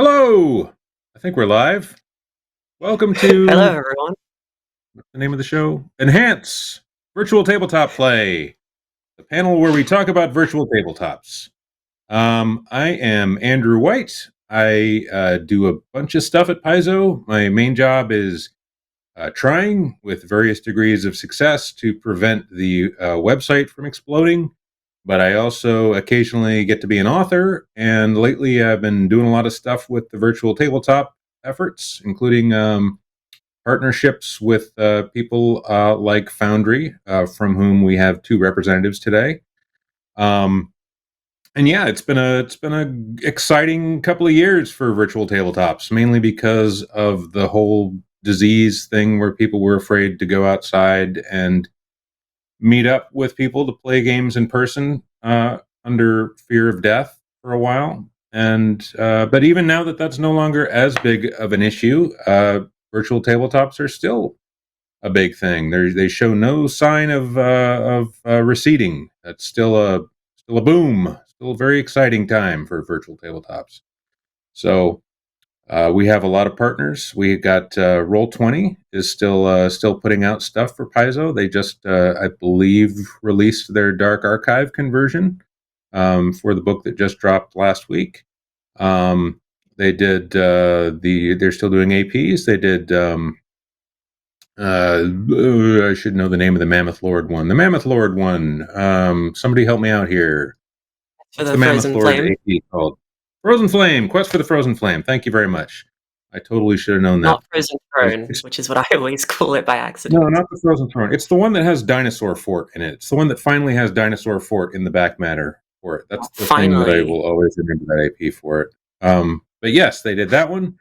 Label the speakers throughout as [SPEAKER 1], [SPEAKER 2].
[SPEAKER 1] Hello! I think we're live. Welcome
[SPEAKER 2] Hello,
[SPEAKER 1] to
[SPEAKER 2] everyone.
[SPEAKER 1] what's the name of the show? Enhance Virtual Tabletop Play, the panel where we talk about virtual tabletops. I am Andrew White. I do a bunch of stuff at Paizo. My main job is trying, with various degrees of success, to prevent the website from exploding. But I also occasionally get to be an author, and lately I've been doing a lot of stuff with the virtual tabletop efforts, including partnerships with people like Foundry, from whom we have two representatives today. Um, and yeah, it's been a exciting couple of years for virtual tabletops, mainly because of the whole disease thing where people were afraid to go outside and meet up with people to play games in person under fear of death for a while. And but even now that that's no longer as big of an issue, virtual tabletops are still a big thing. They show no sign of receding. That's still a boom. Still a very exciting time for virtual tabletops. So we have a lot of partners. We got Roll20 is still putting out stuff for Paizo. They just, I believe, released their Dark Archive conversion for the book that just dropped last week. They did they're still doing APs. They did. I should know the name of the Mammoth Lord one. The Mammoth Lord one. Somebody help me out here.
[SPEAKER 2] For
[SPEAKER 1] What's
[SPEAKER 2] the
[SPEAKER 1] the Mammoth
[SPEAKER 2] Frozen
[SPEAKER 1] Lord
[SPEAKER 2] Flame,
[SPEAKER 1] AP called? Frozen Flame. Quest for the Frozen Flame. Thank you very much. I totally should have known that.
[SPEAKER 2] not Frozen Throne,
[SPEAKER 1] It's,
[SPEAKER 2] which is what I always call it by
[SPEAKER 1] no,
[SPEAKER 2] accident.
[SPEAKER 1] not the Frozen Throne. It's the one that has Dinosaur Fort in it. It's the one that finally has Dinosaur Fort in the back matter for it. That's the thing that I
[SPEAKER 2] Finally.
[SPEAKER 1] will always remember that AP for it. But yes, they did that one.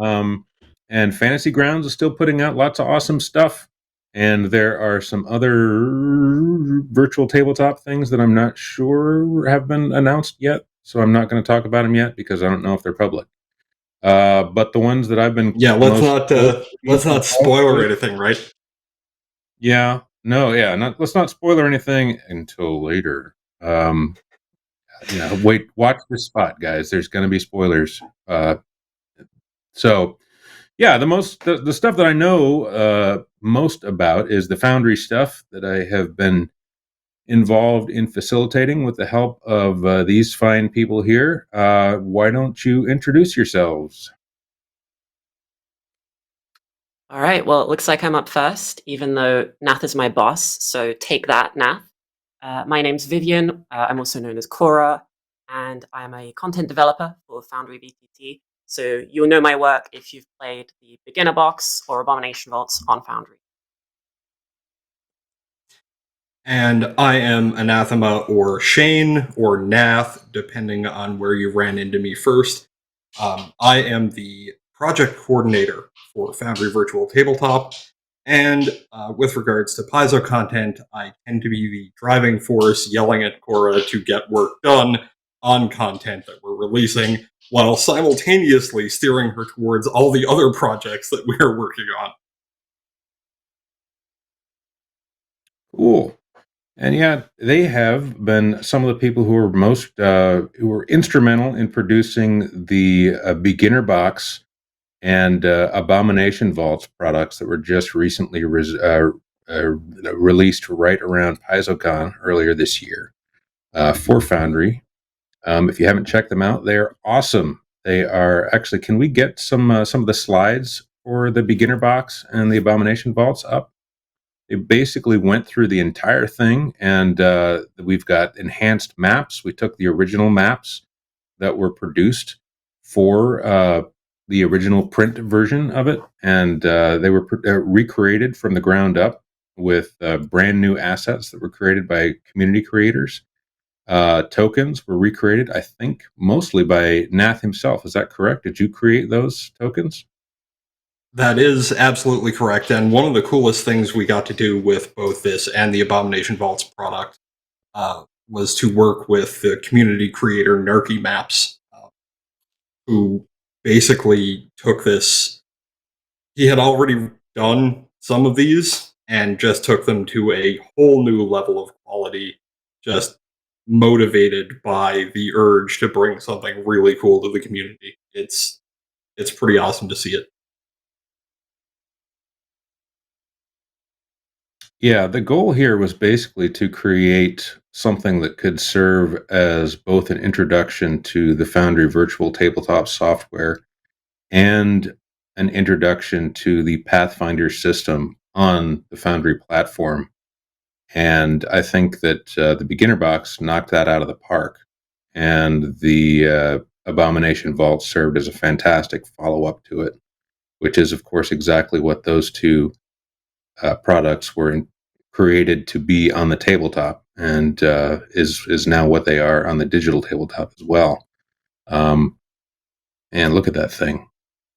[SPEAKER 1] Um, and Fantasy Grounds is still putting out lots of awesome stuff. And there are some other virtual tabletop things that I'm not sure have been announced yet. So I'm not going to talk about them yet because I don't know if they're public. But the ones that I've been
[SPEAKER 3] Yeah,
[SPEAKER 1] most closely
[SPEAKER 3] let's not
[SPEAKER 1] involved
[SPEAKER 3] spoil or
[SPEAKER 1] with,
[SPEAKER 3] anything, right?
[SPEAKER 1] yeah, no, yeah, not let's not spoiler anything until later. Um, wait, watch this spot, guys. There's going to be spoilers. So yeah, the stuff that I know most about is the Foundry stuff that I have been involved in facilitating with the help of these fine people here. Why don't you introduce yourselves?
[SPEAKER 2] All right, well, it looks like I'm up first, even though Nath is my boss, so take that, Nath. My name's Vivian. I'm also known as Cora, and I'm a content developer for Foundry VTT. So you'll know my work if you've played the Beginner Box or Abomination Vaults on Foundry.
[SPEAKER 3] And I am Anathema or Shane or Nath, depending on where you ran into me first. I am the project coordinator for Foundry Virtual Tabletop. And with regards to Paizo content, I tend to be the driving force yelling at Cora to get work done on content that we're releasing, while simultaneously steering her towards all the other projects that we're working on.
[SPEAKER 1] Cool. And yeah, they have been some of the people who are who were instrumental in producing the beginner box and Abomination Vaults products that were just recently released right around PaizoCon earlier this year for Foundry. If you haven't checked them out, they're awesome. They are actually. Can we get some of the slides for the beginner box and the Abomination Vaults up? They basically went through the entire thing, and we've got enhanced maps. We took the original maps that were produced for the original print version of it, and they were recreated from the ground up with brand new assets that were created by community creators. Tokens were recreated, I think, mostly by Nath himself. Is that correct? Did you create those tokens?
[SPEAKER 3] That is absolutely correct. And one of the coolest things we got to do with both this and the Abomination Vaults product was to work with the community creator Narky Maps, who basically took this. He had already done some of these and just took them to a whole new level of quality, just motivated by the urge to bring something really cool to the community. it's pretty awesome to see it.
[SPEAKER 1] Yeah, the goal here was basically to create something that could serve as both an introduction to the Foundry virtual tabletop software and an introduction to the Pathfinder system on the Foundry platform. And I think that the beginner box knocked that out of the park. And the Abomination Vault served as a fantastic follow up to it, which is, of course, exactly what those two products were created to be on the tabletop, and is now what they are on the digital tabletop as well. And look at that thing.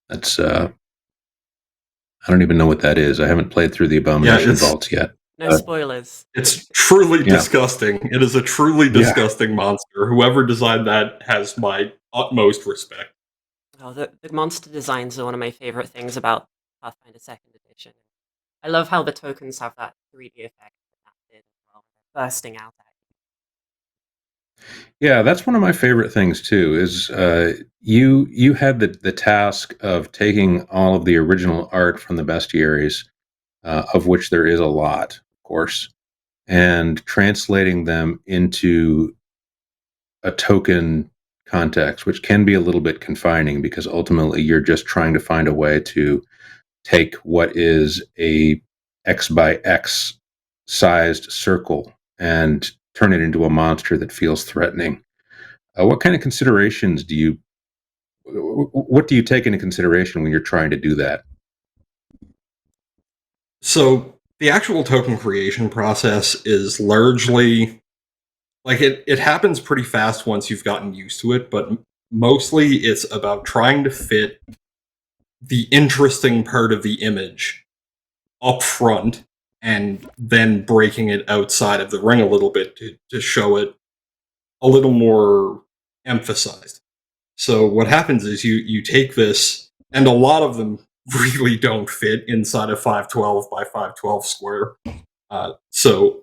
[SPEAKER 1] That's I don't even know what that is. I haven't played through the Abomination Vaults yet.
[SPEAKER 2] No spoilers.
[SPEAKER 3] It's truly disgusting. It is a truly disgusting monster. Whoever designed that has my utmost respect.
[SPEAKER 2] Oh, the monster designs are one of my favorite things about Pathfinder 2nd Edition. I love how the tokens have that 3D effect that did as well, bursting out at you.
[SPEAKER 1] Yeah, that's one of my favorite things too. Is you had the task of taking all of the original art from the bestiaries, of which there is a lot, of course, and translating them into a token context, which can be a little bit confining because ultimately you're just trying to find a way to take what is a X by X sized circle and turn it into a monster that feels threatening. What kind of considerations what do you take into consideration when you're trying to do that?
[SPEAKER 3] So the actual token creation process is largely like it happens pretty fast once you've gotten used to it, but mostly it's about trying to fit the interesting part of the image up front and then breaking it outside of the ring a little bit to show it a little more emphasized. So what happens is you take this, and a lot of them really don't fit inside a 512 by 512 square. So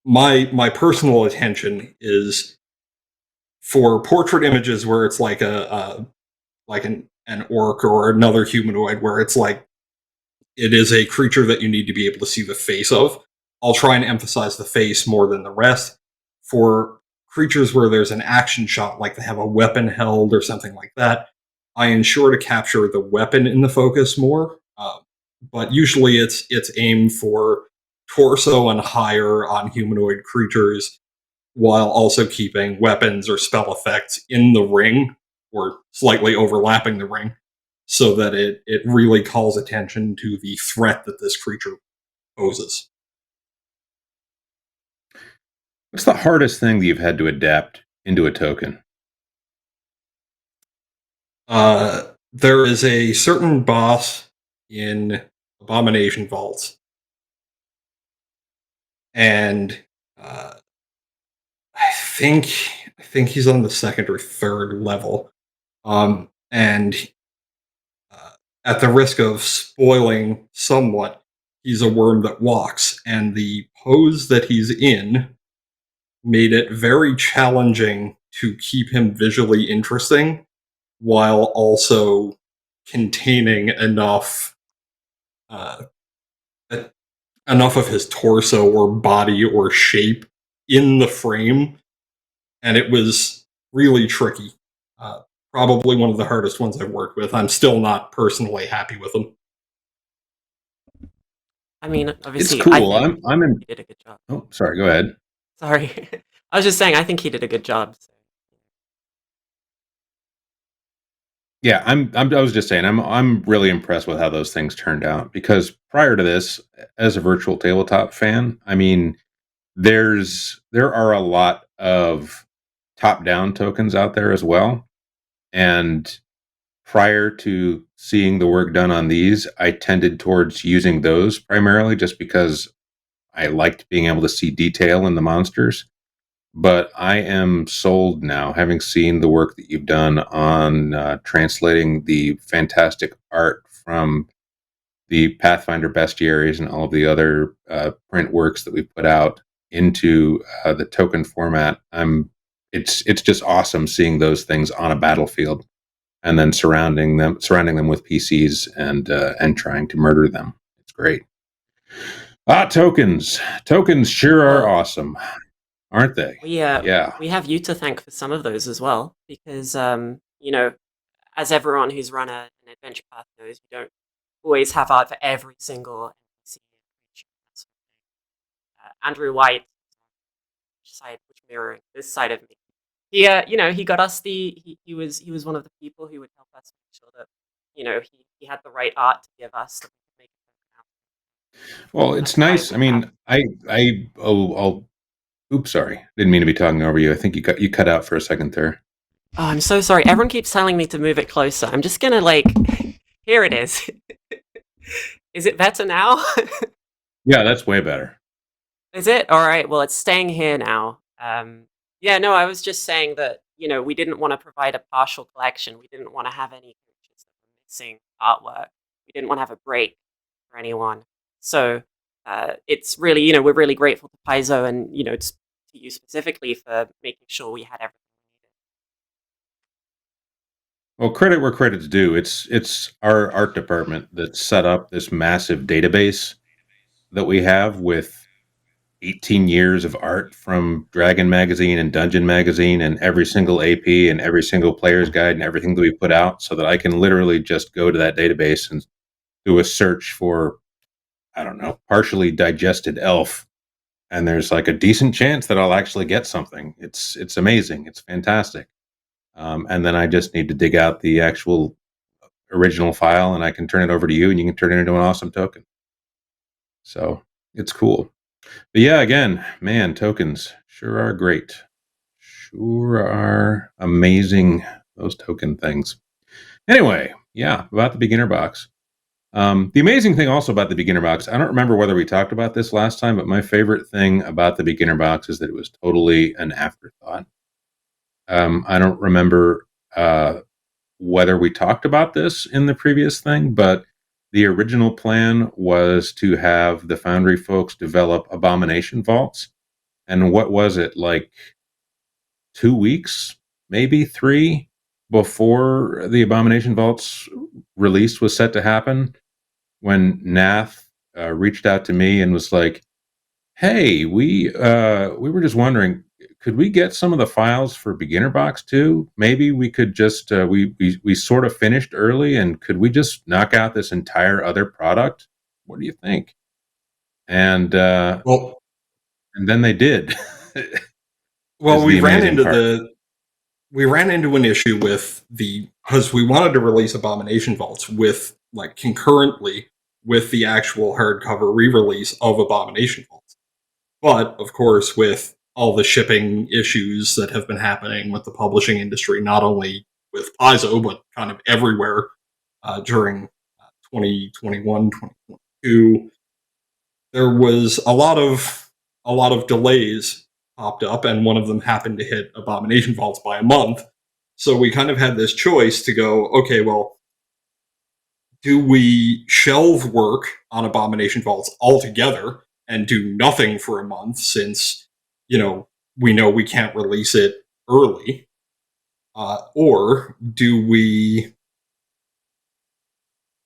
[SPEAKER 3] my personal attention is for portrait images where it's like an orc or another humanoid, where it's like it is a creature that you need to be able to see the face of. I'll try and emphasize the face more than the rest. For creatures where there's an action shot, like they have a weapon held or something like that, I ensure to capture the weapon in the focus more. But usually it's aimed for torso and higher on humanoid creatures, while also keeping weapons or spell effects in the ring or slightly overlapping the ring, so that it really calls attention to the threat that this creature poses.
[SPEAKER 1] What's the hardest thing that you've had to adapt into a token?
[SPEAKER 3] There is a certain boss in Abomination Vaults, and I think he's on the second or third level. And at the risk of spoiling somewhat, he's a worm that walks, and the pose that he's in made it very challenging to keep him visually interesting while also containing enough uh, enough of his torso or body or shape in the frame, and it was really tricky. Probably one of the hardest ones I've worked with. I'm still not personally happy with him.
[SPEAKER 2] I mean, obviously,
[SPEAKER 1] It's cool.
[SPEAKER 2] I think he did a good job.
[SPEAKER 1] Oh, sorry. Go ahead.
[SPEAKER 2] Sorry, I was just saying I think he did a good job. So.
[SPEAKER 1] Yeah, I was just saying I'm really impressed with how those things turned out, because prior to this, as a virtual tabletop fan, I mean, there are a lot of top-down tokens out there as well. And prior to seeing the work done on these, I tended towards using those primarily just because I liked being able to see detail in the monsters. But I am sold now, having seen the work that you've done on translating the fantastic art from the Pathfinder bestiaries and all of the other print works that we put out into the token format. I'm it's just awesome seeing those things on a battlefield, and then surrounding them with PCs and trying to murder them. It's great. Tokens sure are
[SPEAKER 2] Well,
[SPEAKER 1] awesome, aren't they?
[SPEAKER 2] we
[SPEAKER 1] Yeah.
[SPEAKER 2] we have you to thank for some of those as well, because as everyone who's run an adventure path knows, we don't always have art for every single NPC and creature. That sort of thing. Andrew White, which mirroring this side of me, he got us he was one of the people who would help us make sure that he had the right art to give us that we could make it out.
[SPEAKER 1] Well,
[SPEAKER 2] That's
[SPEAKER 1] it's
[SPEAKER 2] why
[SPEAKER 1] nice. I
[SPEAKER 2] we have.
[SPEAKER 1] mean, I'll. Oops, sorry. Didn't mean to be talking over you. I think you cut out for a second there.
[SPEAKER 2] Oh, I'm so sorry. Everyone keeps telling me to move it closer. I'm just gonna here it is. Is it better now?
[SPEAKER 1] Yeah, that's way better.
[SPEAKER 2] Is it? All right. Well, it's staying here now. Yeah, no, I was just saying that, we didn't want to provide a partial collection. We didn't want to have any creatures that were missing artwork. We didn't want to have a break for anyone. So it's really, we're really grateful to Paizo and, to you specifically for making sure we had everything we
[SPEAKER 1] Well, credit where credit's due. It's our art department that set up this massive database that we have with 18 years of art from Dragon Magazine and Dungeon Magazine and every single AP and every single player's guide and everything that we put out, so that I can literally just go to that database and do a search for, I don't know, partially digested elf, and there's like a decent chance that I'll actually get something. It's amazing. It's fantastic. And then I just need to dig out the actual original file, and I can turn it over to you, and you can turn it into an awesome token. So it's cool. But yeah, again, man, tokens sure are great. Sure are amazing, those token things. Anyway, yeah, about the beginner box. The amazing thing also about the beginner box, I don't remember whether we talked about this last time, but my favorite thing about the beginner box is that it was totally an afterthought. I don't remember whether we talked about this in the previous thing, but the original plan was to have the Foundry folks develop abomination vaults. And what was it, like 2 weeks, maybe 3, before the abomination vaults release was set to happen, when Nath reached out to me and was like, "Hey, we were just wondering, could we get some of the files for Beginner Box too? Maybe we could just we sort of finished early, and could we just knock out this entire other product? What do you think?" And
[SPEAKER 3] Well,
[SPEAKER 1] then they did.
[SPEAKER 3] well,
[SPEAKER 1] Is the amazing part.
[SPEAKER 3] we ran into an issue with because we wanted to release Abomination Vaults with like concurrently with the actual hardcover re-release of Abomination Vaults. But of course, with all the shipping issues that have been happening with the publishing industry, not only with Paizo but kind of everywhere during 2021, 2022, there was a lot of delays popped up, and one of them happened to hit Abomination Vaults by a month. So we kind of had this choice to go, okay, well, do we shelve work on Abomination Vaults altogether and do nothing for a month since, we know we can't release it early? Or do we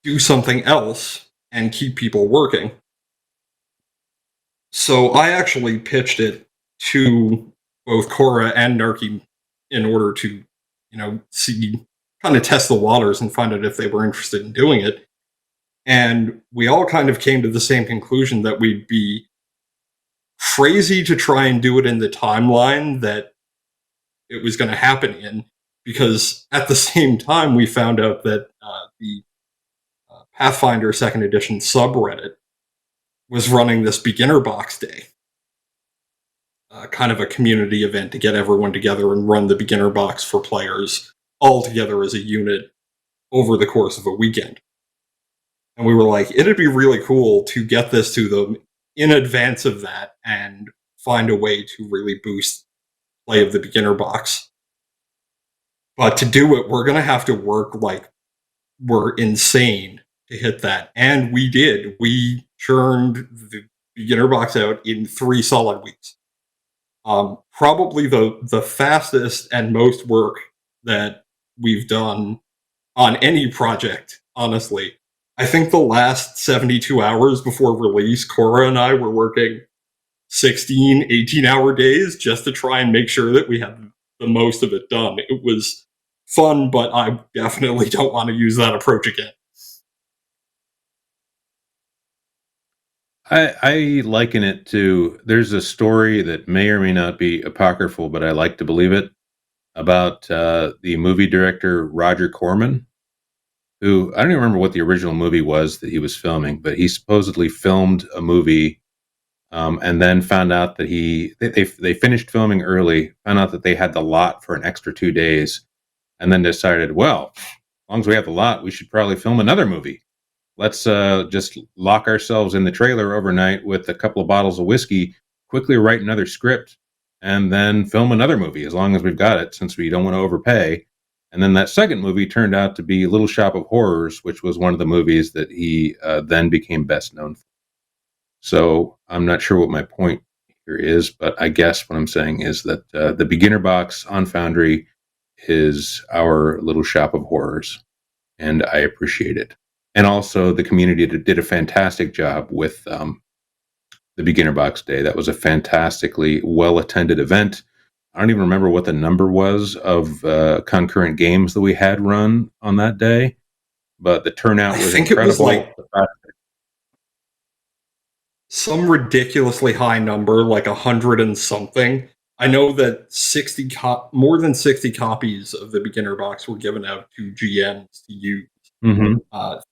[SPEAKER 3] do something else and keep people working? So I actually pitched it to both Cora and Narky in order to, see, kind of test the waters and find out if they were interested in doing it. And we all kind of came to the same conclusion that we'd be crazy to try and do it in the timeline that it was going to happen in, because at the same time, we found out that the Pathfinder second edition subreddit was running this beginner box day, kind of a community event to get everyone together and run the beginner box for players all together as a unit over the course of a weekend. And we were like, it'd be really cool to get this to them in advance of that and find a way to really boost play of the beginner box. But to do it, we're going to have to work like we're insane to hit that. And we did. We churned the beginner box out in 3 solid weeks. Probably the fastest and most work that we've done on any project, honestly. I think the last 72 hours before release, Cora and I were working 16, 18-hour days just to try and make sure that we had the most of it done. It was fun, but I definitely don't want to use that approach again.
[SPEAKER 1] I liken it to, there's a story that may or may not be apocryphal, but I like to believe it, about the movie director Roger Corman, who, I don't even remember what the original movie was that he was filming, but he supposedly filmed a movie, and then found out that they finished filming early, found out that they had the lot for an extra 2 days, and then decided, well, as long as we have the lot, we should probably film another movie. Let's just lock ourselves in the trailer overnight with a couple of bottles of whiskey, quickly write another script, and then film another movie as long as we've got it, since we don't want to overpay. And then that second movie turned out to be Little Shop of Horrors, which was one of the movies that he then became best known for. So I'm not sure what my point here is, but I guess what I'm saying is that the beginner box on Foundry is our Little Shop of Horrors, and I appreciate it. And also, the community did a fantastic job with the Beginner Box Day. That was a fantastically well-attended event. I don't even remember what the number was of concurrent games that we had run on that day, but the turnout was incredible.
[SPEAKER 3] It was like some ridiculously high number, like 100 and something. I know that more than 60 copies of the Beginner Box were given out to GMs to use.
[SPEAKER 1] Mm-hmm.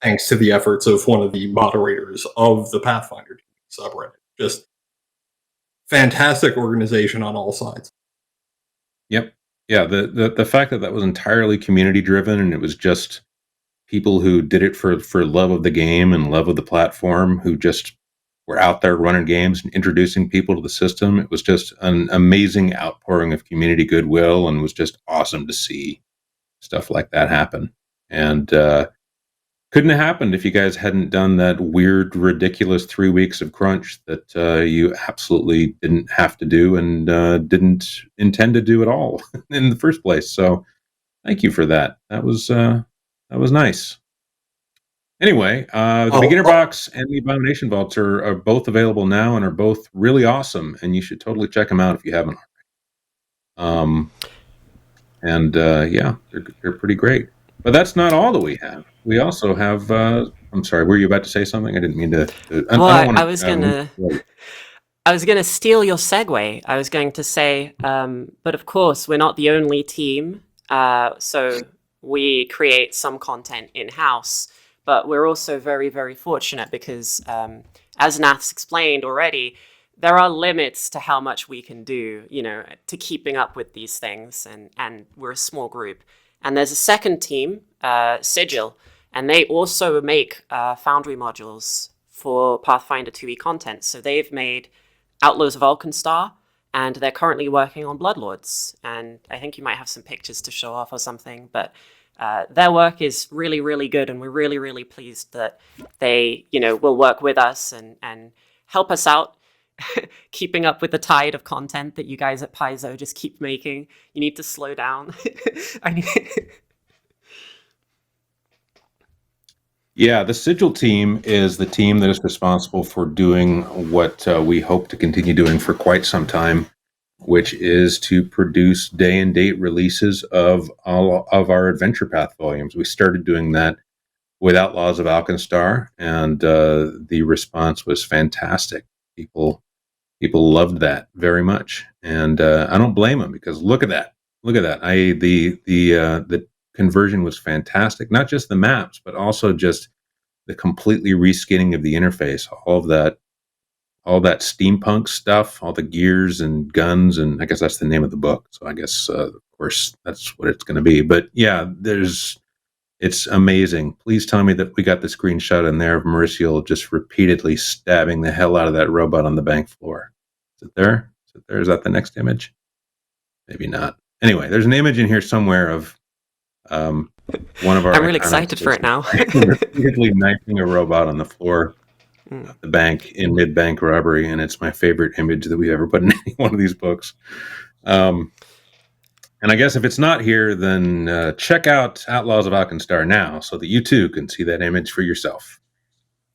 [SPEAKER 3] Thanks to the efforts of one of the moderators of the Pathfinder subreddit. Just fantastic organization on all sides.
[SPEAKER 1] Yep. Yeah, the fact that that was entirely community driven, and it was just people who did it for love of the game and love of the platform, who just were out there running games and introducing people to the system. It was just an amazing outpouring of community goodwill, and it was just awesome to see stuff like that happen. And couldn't have happened if you guys hadn't done that weird, ridiculous 3 weeks of crunch that you absolutely didn't have to do and didn't intend to do at all in the first place. So thank you for that. That was nice. Anyway, the Beginner Box and the Abomination Vaults are both available now and are both really awesome, and you should totally check them out if you haven't already. Yeah, they're pretty great. But that's not all that we have. We also have. I'm sorry. Were you about to say something? I didn't mean to.
[SPEAKER 2] I was gonna steal your segue. I was going to say, but of course, we're not the only team. So we create some content in house, but we're also very, very fortunate because, as Nath's explained already, there are limits to how much we can do. To keeping up with these things, and we're a small group. And there's a second team, Sigil, and they also make Foundry modules for Pathfinder 2e content. So they've made Outlaws of Alkenstar, and they're currently working on Bloodlords. And I think you might have some pictures to show off or something, but their work is really, really good, and we're really, really pleased that they, will work with us and help us out. Keeping up with the tide of content that you guys at Paizo just keep making. You need to slow down.
[SPEAKER 1] Yeah, the Sigil team is the team that is responsible for doing what we hope to continue doing for quite some time, which is to produce day and date releases of all of our Adventure Path volumes. We started doing that with Outlaws of Alkenstar, and the response was fantastic. People loved that very much, and I don't blame them, because look at that. The conversion was fantastic. Not just the maps, but also just the completely reskinning of the interface. All that steampunk stuff, all the gears and guns, and I guess that's the name of the book. So I guess, of course, that's what it's going to be. But yeah, it's amazing. Please tell me that we got the screenshot in there of Mercial just repeatedly stabbing the hell out of that robot on the bank floor. Is it there? Is that the next image? Maybe not. Anyway, there's an image in here somewhere of one of our.
[SPEAKER 2] I'm really excited for it now.
[SPEAKER 1] Repeatedly knifing a robot on the floor. the bank in mid-bank robbery, and it's my favorite image that we've ever put in any one of these books. And I guess if it's not here, then check out Outlaws of Alkenstar now, so that you too can see that image for yourself.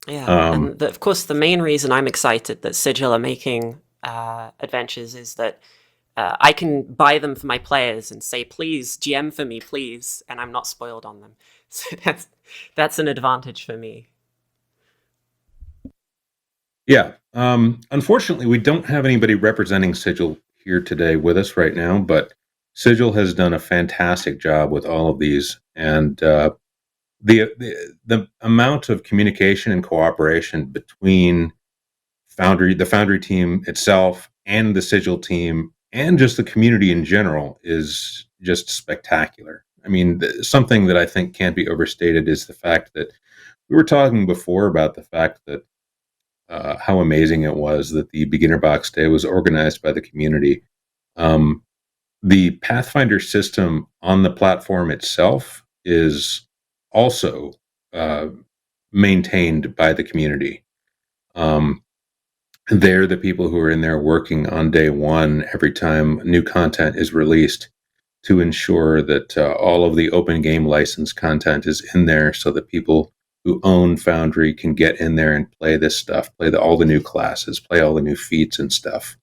[SPEAKER 2] Yeah, and of course, the main reason I'm excited that Sigil are making adventures is that I can buy them for my players and say, "Please GM for me, please," and I'm not spoiled on them. So that's an advantage for me.
[SPEAKER 1] Yeah. Unfortunately, we don't have anybody representing Sigil here today with us right now, but Sigil has done a fantastic job with all of these, and the amount of communication and cooperation between the Foundry team itself, and the Sigil team, and just the community in general is just spectacular. I mean, something that I think can't be overstated is the fact that we were talking before about the fact that how amazing it was that the Beginner Box Day was organized by the community. The Pathfinder system on the platform itself is also maintained by the community. They're the people who are in there working on day one every time new content is released to ensure that all of the open game license content is in there so that people who own Foundry can get in there and play this stuff, play all the new classes, play all the new feats and stuff.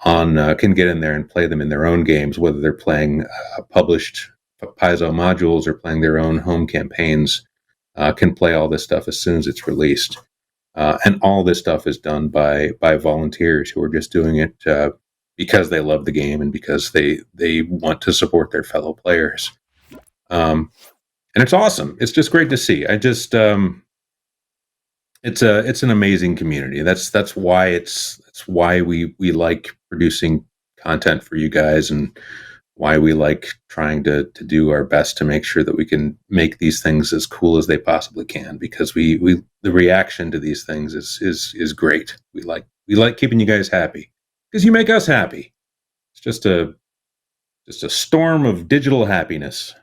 [SPEAKER 1] Can get in there and play them in their own games, whether they're playing published Paizo modules or playing their own home campaigns, can play all this stuff as soon as it's released. And all this stuff is done by volunteers who are just doing it because they love the game and because they want to support their fellow players. And it's awesome. It's just great to see. It's an amazing community. That's why we like producing content for you guys, and why we like trying to do our best to make sure that we can make these things as cool as they possibly can, because we the reaction to these things is great. We like keeping you guys happy because you make us happy. It's just a storm of digital happiness.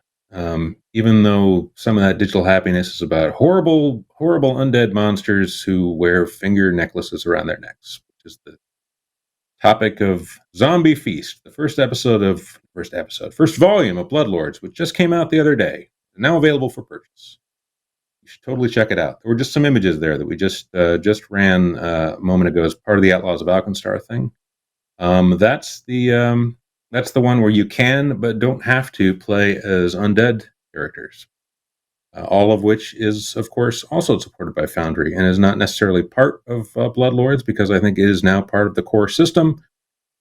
[SPEAKER 1] Even though some of that digital happiness is about horrible undead monsters who wear finger necklaces around their necks, which is the topic of Zombie Feast, the first volume of Bloodlords, which just came out the other day, now available for purchase. You should totally check it out. There were just some images there that we just ran a moment ago as part of the Outlaws of Alkenstar thing. That's the one where you can but don't have to play as undead characters. All of which is, of course, also supported by Foundry and is not necessarily part of Bloodlords, because I think it is now part of the core system.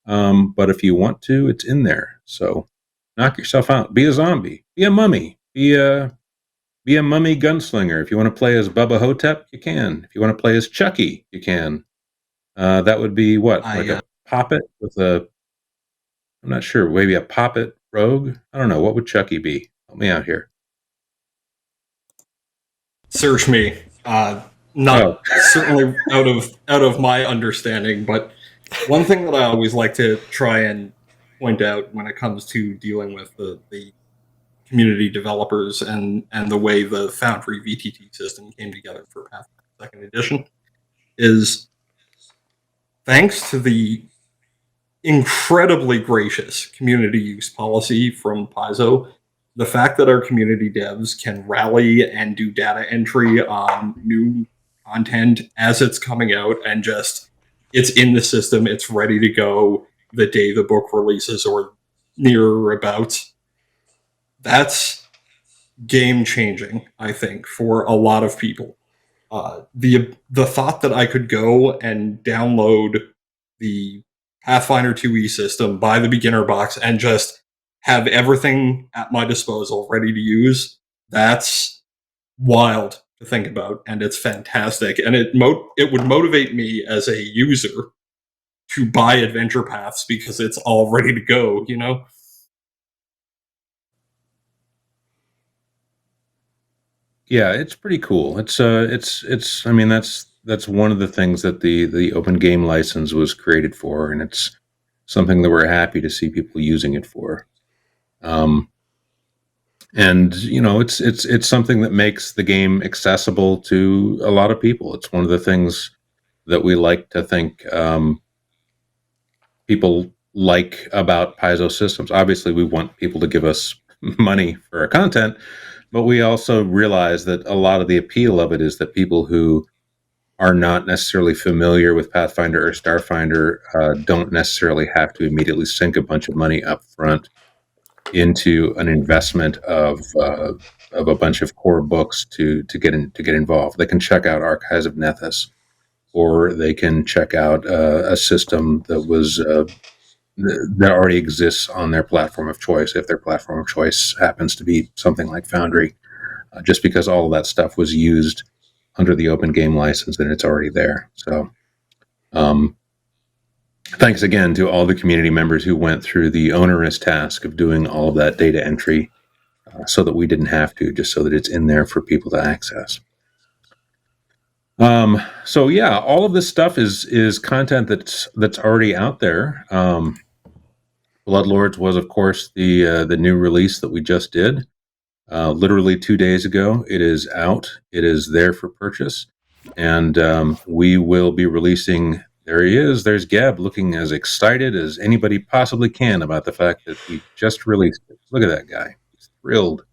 [SPEAKER 1] But if you want to, it's in there. So knock yourself out. Be a zombie. Be a mummy. Be a mummy gunslinger. If you want to play as Bubba Hotep, you can. If you want to play as Chucky, you can. That would be what? Like a poppet with a... I'm not sure. Maybe a poppet rogue? I don't know. What would Chucky be? Help me out here.
[SPEAKER 3] Search me. Certainly out of my understanding, but one thing that I always like to try and point out when it comes to dealing with the community developers and the way the Foundry VTT system came together for Pathfinder 2nd Edition is, thanks to the incredibly gracious community use policy from Paizo, the fact that our community devs can rally and do data entry on new content as it's coming out, and just it's in the system, it's ready to go the day the book releases or near or about. That's game changing, I think, for a lot of people. The thought that I could go and download the Pathfinder 2e system, buy the beginner box, and just have everything at my disposal ready to use, that's wild to think about, and it's fantastic. And it would motivate me as a user to buy Adventure Paths because it's all ready to go, you know?
[SPEAKER 1] Yeah, it's pretty cool. It's I mean, that's one of the things that the open game license was created for, and it's something that we're happy to see people using it for. And it's something that makes the game accessible to a lot of people. It's one of the things that we like to think people like about Paizo systems. Obviously, we want people to give us money for our content, but we also realize that a lot of the appeal of it is that people who are not necessarily familiar with Pathfinder or Starfinder don't necessarily have to immediately sink a bunch of money up front into an investment of a bunch of core books to get involved. They can check out Archives of Nethys, or they can check out a system that already exists on their platform of choice, if their platform of choice happens to be something like Foundry, just because all of that stuff was used under the open game license and it's already there. So um, thanks again to all the community members who went through the onerous task of doing all of that data entry so that we didn't have to, just so that it's in there for people to access. So yeah, all of this stuff is content that's already out there. Bloodlords was, of course, the new release that we just did. Literally 2 days ago, it is out. It is there for purchase, and we will be releasing. There he is. There's Gab, looking as excited as anybody possibly can about the fact that we just released it. Look at that guy. He's thrilled.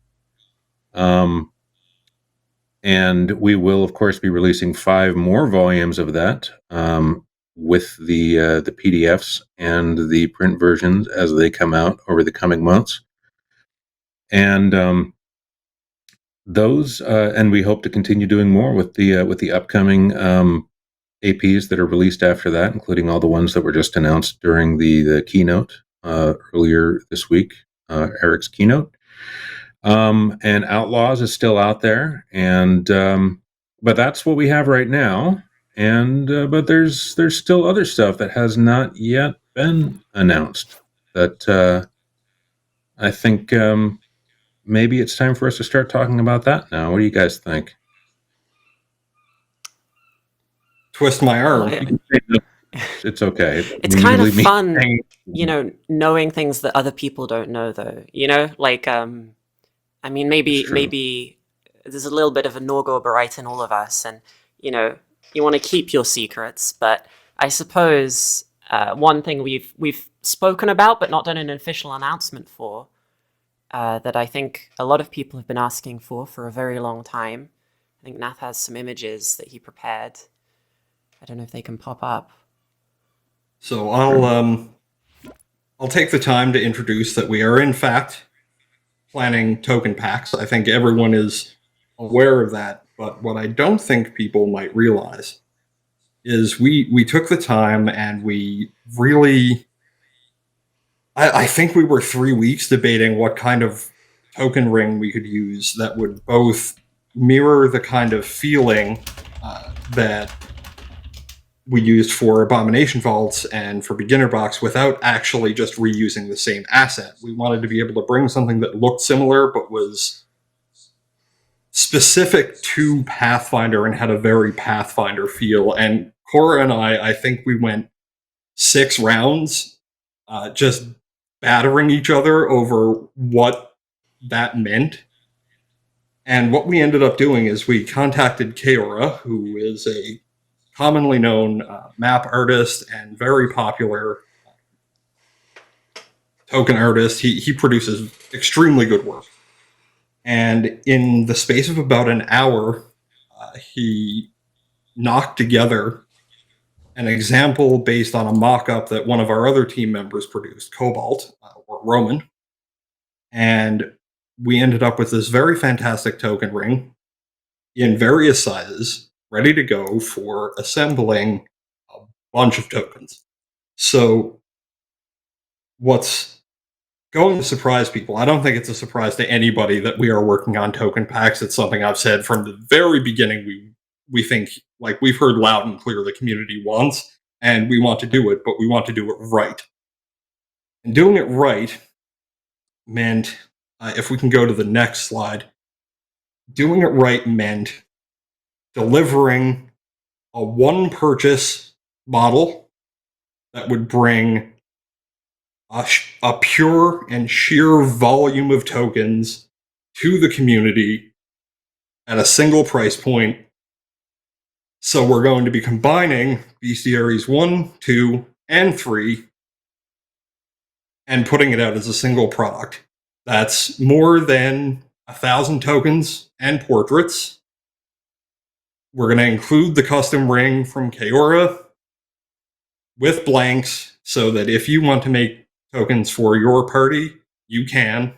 [SPEAKER 1] And we will, of course, be releasing 5 more volumes of that with the PDFs and the print versions as they come out over the coming months. And and we hope to continue doing more with the upcoming APs that are released after that, including all the ones that were just announced during the keynote earlier this week, Eric's keynote. And Outlaws is still out there, and but that's what we have right now. And but there's still other stuff that has not yet been announced that I think maybe it's time for us to start talking about that now. What do you guys think?
[SPEAKER 3] Twist my arm.
[SPEAKER 1] It's okay.
[SPEAKER 2] It's kind of fun, knowing things that other people don't know, though. Like I mean, maybe there's a little bit of a Norgorberite in all of us, and you want to keep your secrets. But I suppose one thing we've spoken about, but not done an official announcement for, that I think a lot of people have been asking for a very long time. I think Nath has some images that he prepared. I don't know if they can pop up.
[SPEAKER 3] So I'll take the time to introduce that we are in fact planning token packs. I think everyone is aware of that, but what I don't think people might realize is we took the time and we really, I think we were 3 weeks debating what kind of token ring we could use that would both mirror the kind of feeling that we used for Abomination Vaults and for Beginner Box without actually just reusing the same asset. We wanted to be able to bring something that looked similar but was specific to Pathfinder and had a very Pathfinder feel. And Cora and I think we went 6 rounds just battering each other over what that meant. And what we ended up doing is we contacted Keora, who is a commonly known map artist and very popular token artist. He produces extremely good work. And in the space of about an hour, he knocked together an example based on a mock-up that one of our other team members produced, Cobalt, or Roman. And we ended up with this very fantastic token ring in various sizes, ready to go for assembling a bunch of tokens. So what's going to surprise people, I don't think it's a surprise to anybody that we are working on token packs. It's something I've said from the very beginning. We think, like, we've heard loud and clear the community wants, and we want to do it, but we want to do it right. And doing it right meant, if we can go to the next slide, doing it right meant delivering a one purchase model that would bring a pure and sheer volume of tokens to the community at a single price point. So we're going to be combining bestiaries 1, 2, and 3 and putting it out as a single product. That's more than 1,000 tokens and portraits. We're going to include the custom ring from Kaora with blanks so that if you want to make tokens for your party, you can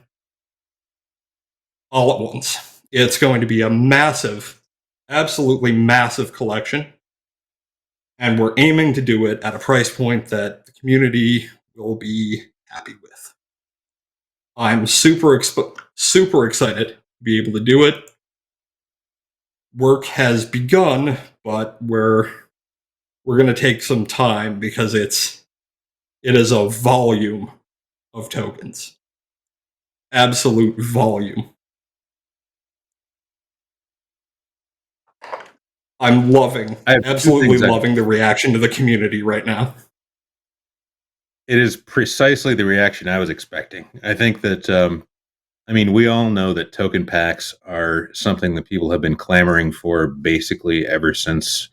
[SPEAKER 3] all at once. It's going to be a massive, absolutely massive collection. And we're aiming to do it at a price point that the community will be happy with. I'm super excited to be able to do it. Work has begun, but we're going to take some time because it is a volume of tokens. Absolute volume. I'm absolutely loving the reaction to the community right now.
[SPEAKER 1] It is precisely the reaction I was expecting. I think that, we all know that token packs are something that people have been clamoring for basically ever since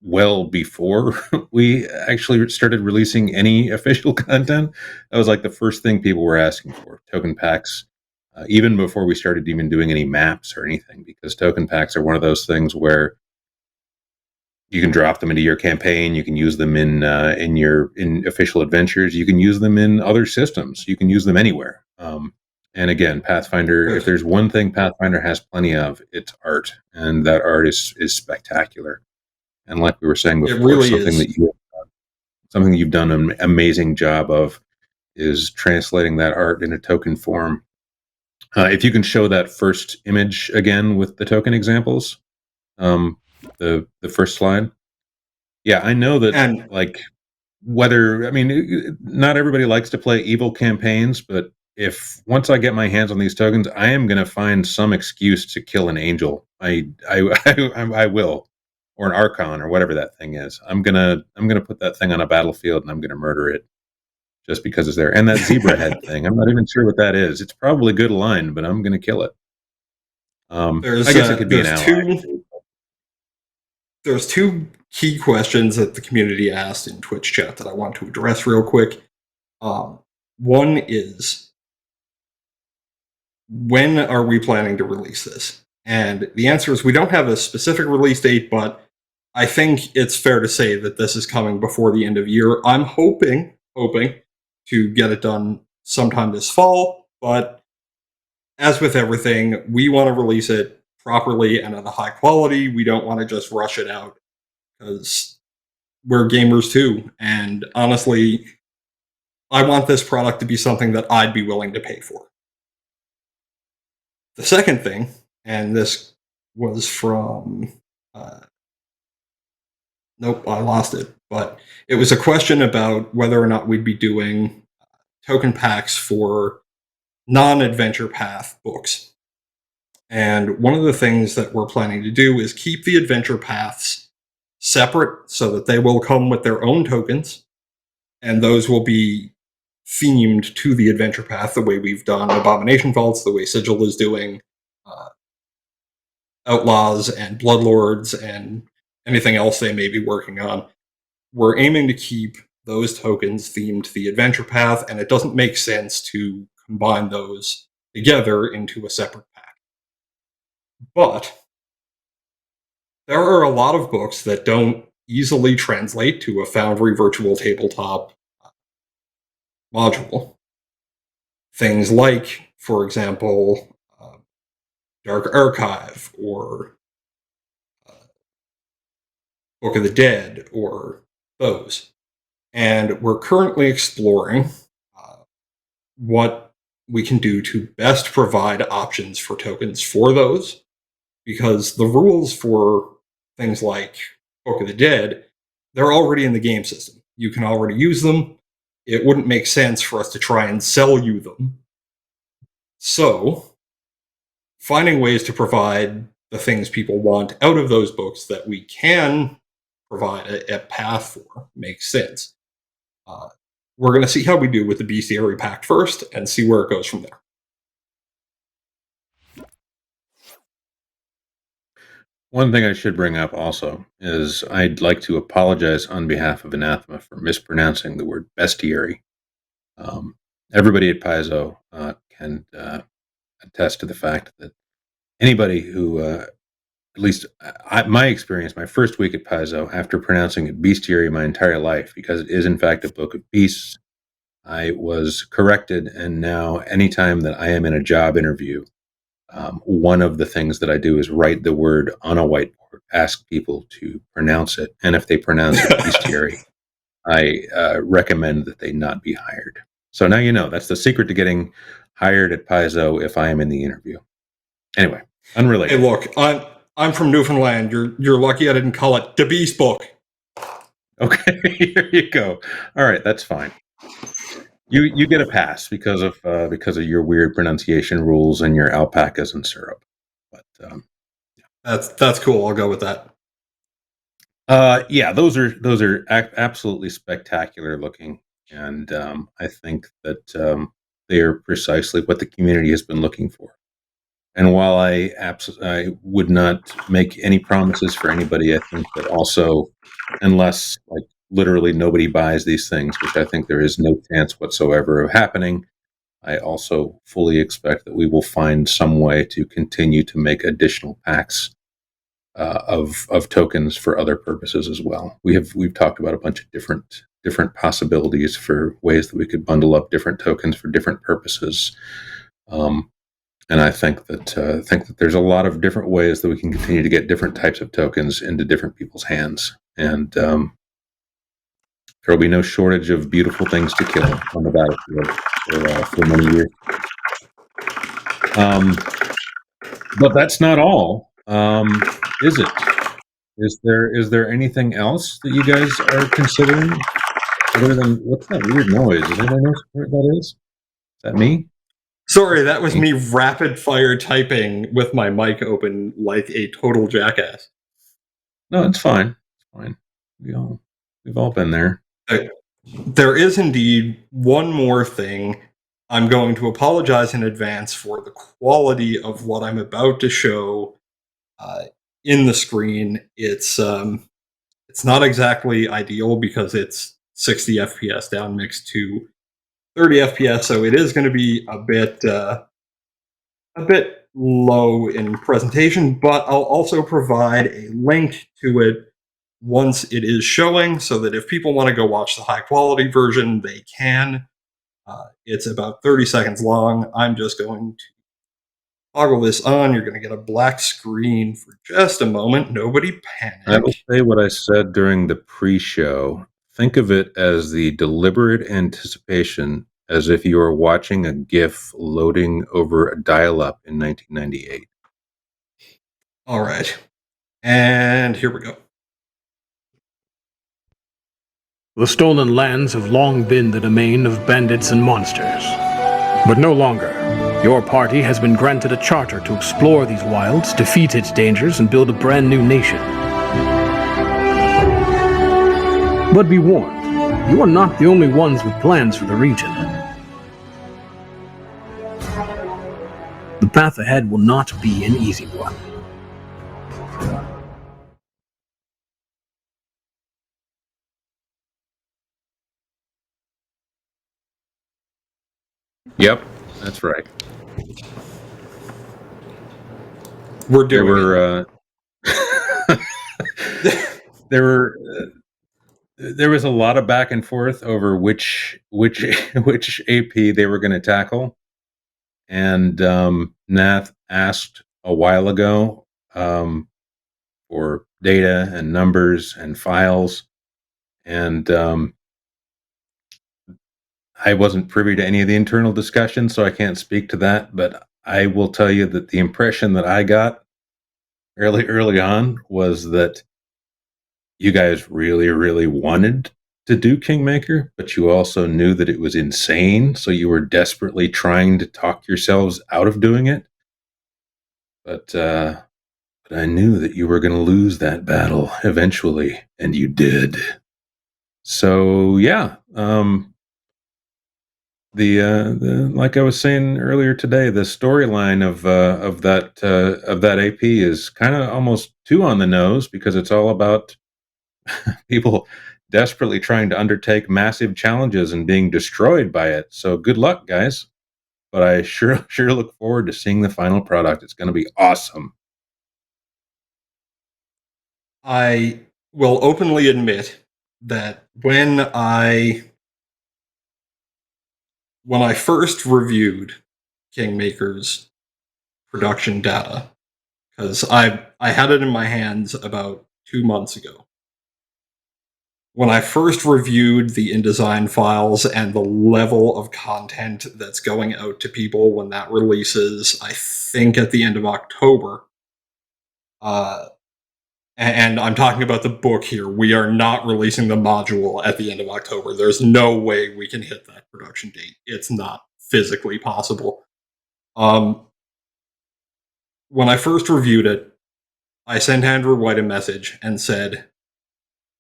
[SPEAKER 1] well before we actually started releasing any official content. That was like the first thing people were asking for, token packs, even before we started even doing any maps or anything, because token packs are one of those things where you can drop them into your campaign. You can use them in official adventures. You can use them in other systems. You can use them anywhere. And again, Pathfinder. If there's one thing Pathfinder has plenty of, it's art, and that art is spectacular. And like we were saying before,
[SPEAKER 3] it really is.
[SPEAKER 1] Something that you've done an amazing job of is translating that art into token form. If you can show that first image again with the token examples, the first slide. Yeah, I know that.
[SPEAKER 3] And
[SPEAKER 1] Not everybody likes to play evil campaigns, but if once I get my hands on these tokens, I am going to find some excuse to kill an angel. I will, or an archon, or whatever that thing is. I'm gonna put that thing on a battlefield and I'm gonna murder it just because it's there. And that zebra head thing, I'm not even sure what that is. It's probably good aligned, but I'm gonna kill it. I guess it could be an ally.
[SPEAKER 3] There's two key questions that the community asked in Twitch chat that I want to address real quick. One is, when are we planning to release this? And the answer is we don't have a specific release date, but I think it's fair to say that this is coming before the end of year. I'm hoping to get it done sometime this fall, but as with everything, we want to release it properly and at a high quality. We don't want to just rush it out because we're gamers too. And honestly, I want this product to be something that I'd be willing to pay for. The second thing, and this was from... nope, I lost it. But it was a question about whether or not we'd be doing token packs for non-adventure path books. And one of the things that we're planning to do is keep the adventure paths separate so that they will come with their own tokens, and those will be themed to the adventure path the way we've done Abomination Vaults, the way Sigil is doing Outlaws and Bloodlords and anything else they may be working on. We're aiming to keep those tokens themed to the adventure path, and it doesn't make sense to combine those together into a separate pack. But there are a lot of books that don't easily translate to a Foundry virtual tabletop module. Things like, for example, Dark Archive, or Book of the Dead, or those. And we're currently exploring what we can do to best provide options for tokens for those, because the rules for things like Book of the Dead, they're already in the game system. You can already use them. It wouldn't make sense for us to try and sell you them. So, finding ways to provide the things people want out of those books that we can provide a path for makes sense. We're going to see how we do with the Bestiary Pact first and see where it goes from there.
[SPEAKER 1] One thing I should bring up also is I'd like to apologize on behalf of Anathema for mispronouncing the word bestiary. Everybody at Paizo can attest to the fact that anybody who, at least my experience, my first week at Paizo, after pronouncing it bestiary my entire life, because it is in fact a book of beasts, I was corrected, and now anytime that I am in a job interview, one of the things that I do is write the word on a whiteboard, ask people to pronounce it, and if they pronounce it bestiary, I recommend that they not be hired. So now you know that's the secret to getting hired at Paizo if I am in the interview. Anyway, unrelated.
[SPEAKER 3] Hey, look, I'm from Newfoundland. You're lucky I didn't call it the Beast Book.
[SPEAKER 1] Okay, here you go. All right, that's fine. You get a pass because of your weird pronunciation rules and your alpacas and syrup. But
[SPEAKER 3] That's cool. I'll go with that.
[SPEAKER 1] yeah, those are absolutely spectacular looking, and I think that they are precisely what the community has been looking for. And while I would not make any promises for anybody, I think that also, unless like literally nobody buys these things, which I think there is no chance whatsoever of happening, I also fully expect that we will find some way to continue to make additional packs of tokens for other purposes as well. We've talked about a bunch of different possibilities for ways that we could bundle up different tokens for different purposes. And I think that there's a lot of different ways that we can continue to get different types of tokens into different people's hands, and there will be no shortage of beautiful things to kill on the battlefield for many years. But that's not all, is it? Is there anything else that you guys are considering other than what's that weird noise? Does anybody know what that is? Is that me?
[SPEAKER 3] Sorry, that was me rapid fire typing with my mic open like a total jackass.
[SPEAKER 1] No, it's fine. It's fine. We've all been there.
[SPEAKER 3] There is indeed one more thing. I'm going to apologize in advance for the quality of what I'm about to show in the screen. It's not exactly ideal because it's 60 FPS down mixed to 30 FPS, so it is going to be a bit low in presentation, but I'll also provide a link to it once it is showing, so that if people want to go watch the high quality version, they can. It's about 30 seconds long. I'm just going to toggle this on. You're going to get a black screen for just a moment. Nobody panic.
[SPEAKER 1] I will say what I said during the pre-show. Think of it as the deliberate anticipation, as if you were watching a GIF loading over a dial-up in 1998.
[SPEAKER 3] All right. And here we go.
[SPEAKER 4] The stolen lands have long been the domain of bandits and monsters. But no longer. Your party has been granted a charter to explore these wilds, defeat its dangers, and build a brand new nation. But be warned, you are not the only ones with plans for the region. The path ahead will not be an easy one.
[SPEAKER 1] Yep, that's right.
[SPEAKER 3] We're doing
[SPEAKER 1] there was a lot of back and forth over which AP they were going to tackle, and Nath asked a while ago for data and numbers and files, and I wasn't privy to any of the internal discussion, so I can't speak to that. But I will tell you that the impression that I got fairly early on was that you guys really, really wanted to do Kingmaker, but you also knew that it was insane, so you were desperately trying to talk yourselves out of doing it. But I knew that you were going to lose that battle eventually, and you did. So yeah, the like I was saying earlier today, the storyline of that AP is kind of almost too on the nose because it's all about people desperately trying to undertake massive challenges and being destroyed by it. So good luck, guys. But I sure look forward to seeing the final product. It's going to be awesome.
[SPEAKER 3] I will openly admit that when I first reviewed Kingmaker's production data, because I had it in my hands about 2 months ago. When I first reviewed the InDesign files and the level of content that's going out to people when that releases, I think at the end of October, and I'm talking about the book here. We are not releasing the module at the end of October. There's no way we can hit that production date. It's not physically possible. When I first reviewed it, I sent Andrew White a message and said,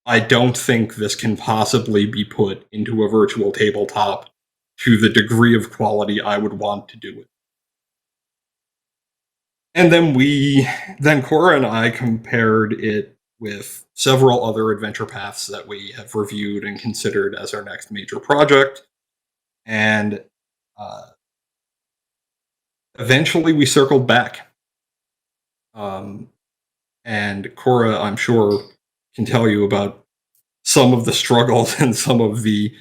[SPEAKER 3] I don't think this can possibly be put into a virtual tabletop to the degree of quality I would want to do it. And then Cora and I compared it with several other adventure paths that we have reviewed and considered as our next major project. And eventually we circled back. And Cora, I'm sure, can tell you about some of the struggles and some of the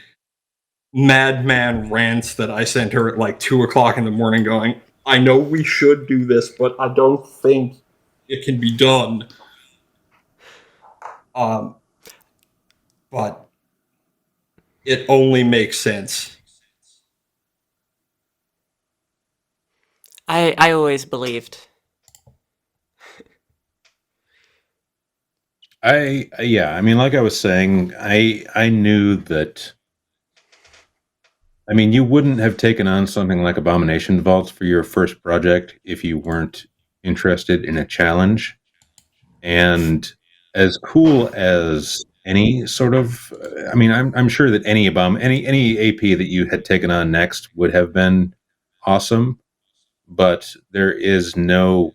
[SPEAKER 3] madman rants that I sent her at like 2 o'clock in the morning going, I know we should do this, but I don't think it can be done. But it only makes sense.
[SPEAKER 2] I always believed.
[SPEAKER 1] I mean, like I was saying, I knew that. I mean, you wouldn't have taken on something like Abomination Vaults for your first project if you weren't interested in a challenge. And as cool as any sort of, I mean, I'm sure that any AP that you had taken on next would have been awesome, but there is no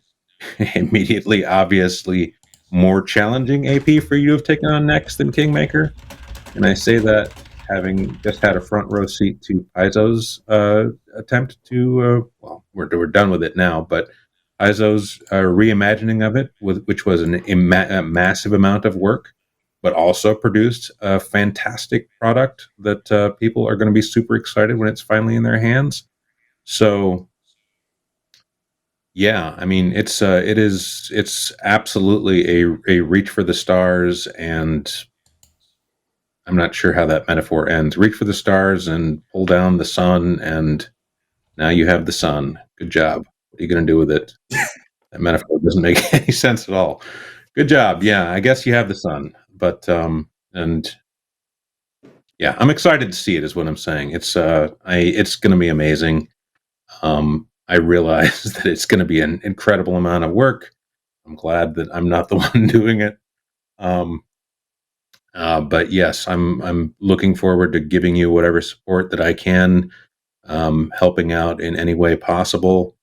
[SPEAKER 1] immediately, obviously more challenging AP for you to have taken on next than Kingmaker. And I say that having just had a front row seat to Paizo's attempt to, well, we're done with it now, but Paizo's reimagining of it, which was a massive amount of work, but also produced a fantastic product that people are going to be super excited when it's finally in their hands. So, yeah, I mean, it's absolutely a reach for the stars, and I'm not sure how that metaphor ends. Reach for the stars and pull down the sun, and now you have the sun. Good job. What are you going to do with it? That metaphor doesn't make any sense at all. Good job. Yeah, I guess you have the sun, but and yeah, I'm excited to see it. Is what I'm saying. It's going to be amazing. I realize that it's going to be an incredible amount of work. I'm glad that I'm not the one doing it. But yes, I'm looking forward to giving you whatever support that I can, helping out in any way possible,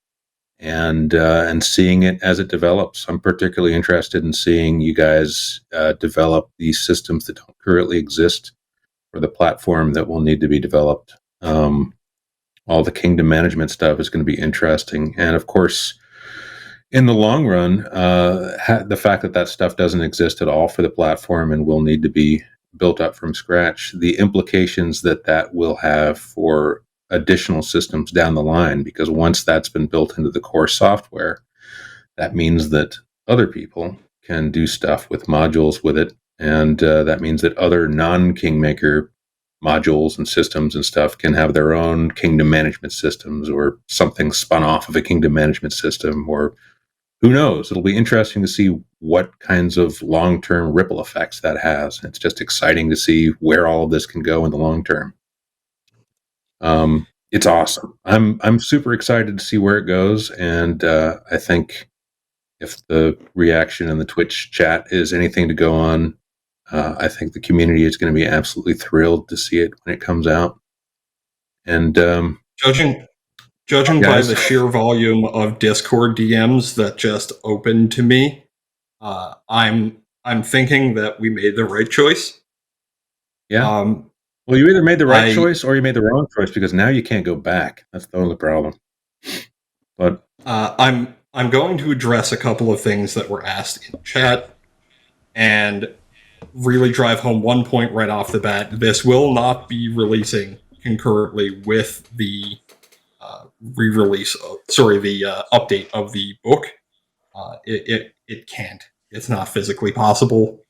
[SPEAKER 1] and seeing it as it develops. I'm particularly interested in seeing you guys develop these systems that don't currently exist for the platform that will need to be developed. All the kingdom management stuff is going to be interesting, and of course, in the long run, the fact that stuff doesn't exist at all for the platform and will need to be built up from scratch, the implications that will have for additional systems down the line, because once that's been built into the core software, that means that other people can do stuff with modules with it, and that means that other non-Kingmaker modules and systems and stuff can have their own kingdom management systems, or something spun off of a kingdom management system, or who knows? It'll be interesting to see what kinds of long-term ripple effects that has. It's just exciting to see where all of this can go in the long term. It's awesome. I'm super excited to see where it goes, and I think if the reaction in the Twitch chat is anything to go on, I think the community is going to be absolutely thrilled to see it when it comes out. And
[SPEAKER 3] Judging by
[SPEAKER 1] guys,
[SPEAKER 3] the sheer volume of Discord DMs that just opened to me, I'm thinking that we made the right choice.
[SPEAKER 1] yeah.
[SPEAKER 3] Um,
[SPEAKER 1] Well, you either made the right
[SPEAKER 3] I-
[SPEAKER 1] choice or you made the wrong choice, because now you can't go back. That's the only problem. But
[SPEAKER 3] I'm going to address a couple of things that were asked in chat and really drive home one point right off the bat. This will not be releasing concurrently with the re-release. The update of the book. It can't. It's not physically possible.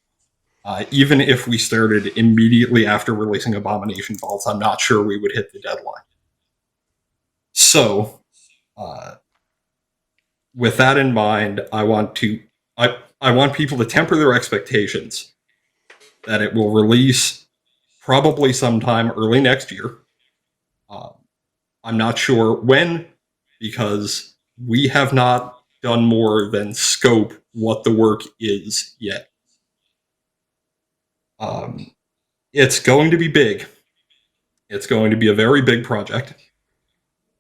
[SPEAKER 3] Even if we started immediately after releasing Abomination Vaults, I'm not sure we would hit the deadline. So, with that in mind, I want people to temper their expectations that it will release probably sometime early next year. I'm not sure when, because we have not done more than scope what the work is yet. It's going to be big. It's going to be a very big project.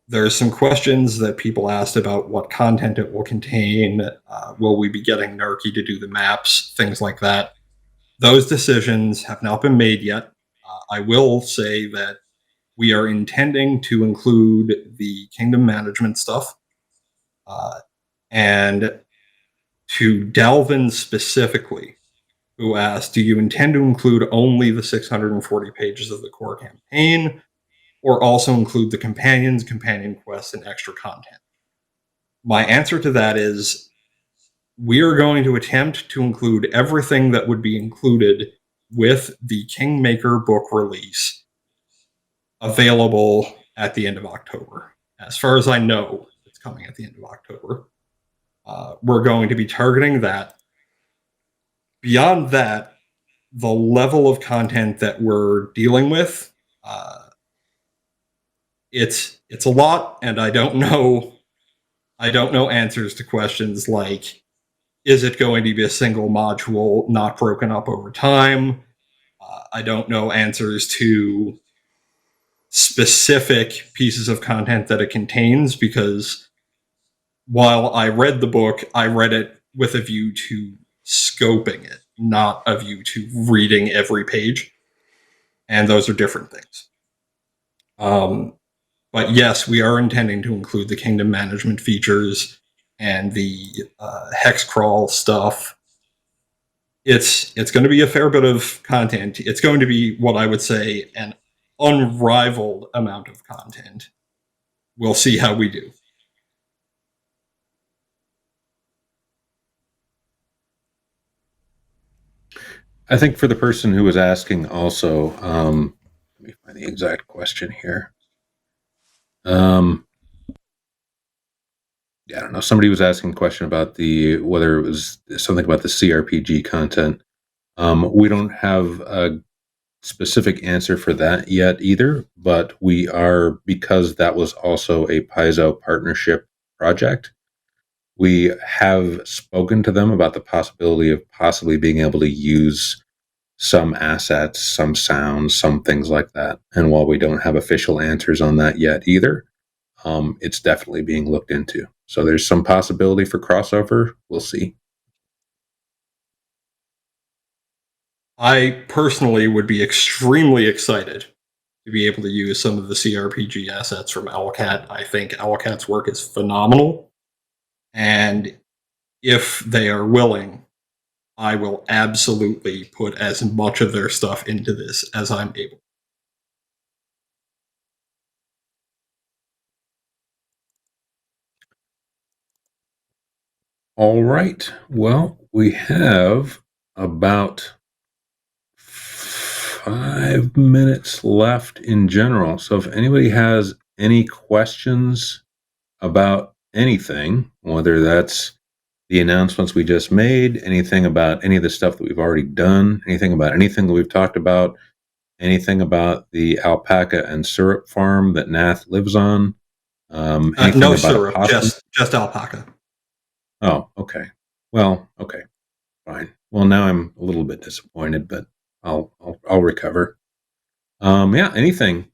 [SPEAKER 3] There's some questions that people asked about what content it will contain. Will we be getting Narky to do the maps? Things like that. Those decisions have not been made yet. I will say that we are intending to include the kingdom management stuff. And to Dalvin specifically, who asked, do you intend to include only the 640 pages of the core campaign, or also include the companions, companion quests, and extra content? My answer to that is we are going to attempt to include everything that would be included with the Kingmaker book release available at the end of October. As far as I know, it's coming at the end of October. We're going to be targeting that. Beyond that, the level of content that we're dealing with, it's a lot, and I don't know answers to questions like, is it going to be a single module not broken up over time? I don't know answers to specific pieces of content that it contains, because while I read the book, I read it with a view to scoping it, not a view to reading every page. And those are different things. But yes, we are intending to include the kingdom management features and the hex crawl stuff. It's going to be a fair bit of content. It's going to be what I would say an unrivaled amount of content. We'll see how we do.
[SPEAKER 1] I think for the person who was asking also, let me find the exact question here. Yeah, I don't know. Somebody was asking a question about whether it was something about the CRPG content. We don't have a specific answer for that yet either, but we are, because that was also a Paizo partnership project. We have spoken to them about the possibility of possibly being able to use some assets, some sounds, some things like that. And while we don't have official answers on that yet either, it's definitely being looked into. So there's some possibility for crossover. We'll see.
[SPEAKER 3] I personally would be extremely excited to be able to use some of the CRPG assets from Owlcat. I think Owlcat's work is phenomenal. And if they are willing, I will absolutely put as much of their stuff into this as I'm able.
[SPEAKER 1] All right. Well, we have about 5 minutes left in general. So if anybody has any questions about anything, whether that's the announcements we just made, anything about any of the stuff that we've already done, anything about anything that we've talked about, anything about the alpaca and syrup farm that Nath lives on, anything
[SPEAKER 3] No
[SPEAKER 1] about
[SPEAKER 3] syrup,
[SPEAKER 1] a
[SPEAKER 3] just alpaca.
[SPEAKER 1] Oh, okay. Well, okay, fine. Well, now I'm a little bit disappointed, but I'll recover. Yeah, anything.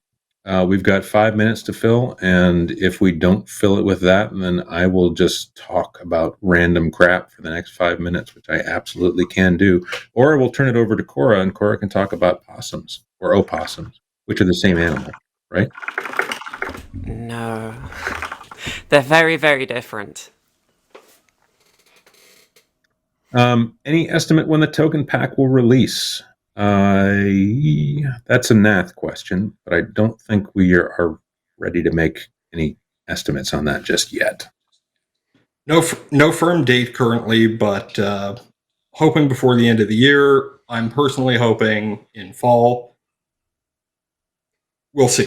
[SPEAKER 1] We've got 5 minutes to fill, and if we don't fill it with that, then I will just talk about random crap for the next 5 minutes, which I absolutely can do. Or we'll turn it over to Cora, and Cora can talk about possums or opossums, which are the same animal, right?
[SPEAKER 2] No. They're very, very different.
[SPEAKER 1] Any estimate when the token pack will release? That's a Nath question, but I don't think we are ready to make any estimates on that just yet.
[SPEAKER 3] No firm date currently, but hoping before the end of the year. I'm personally hoping in fall. We'll see.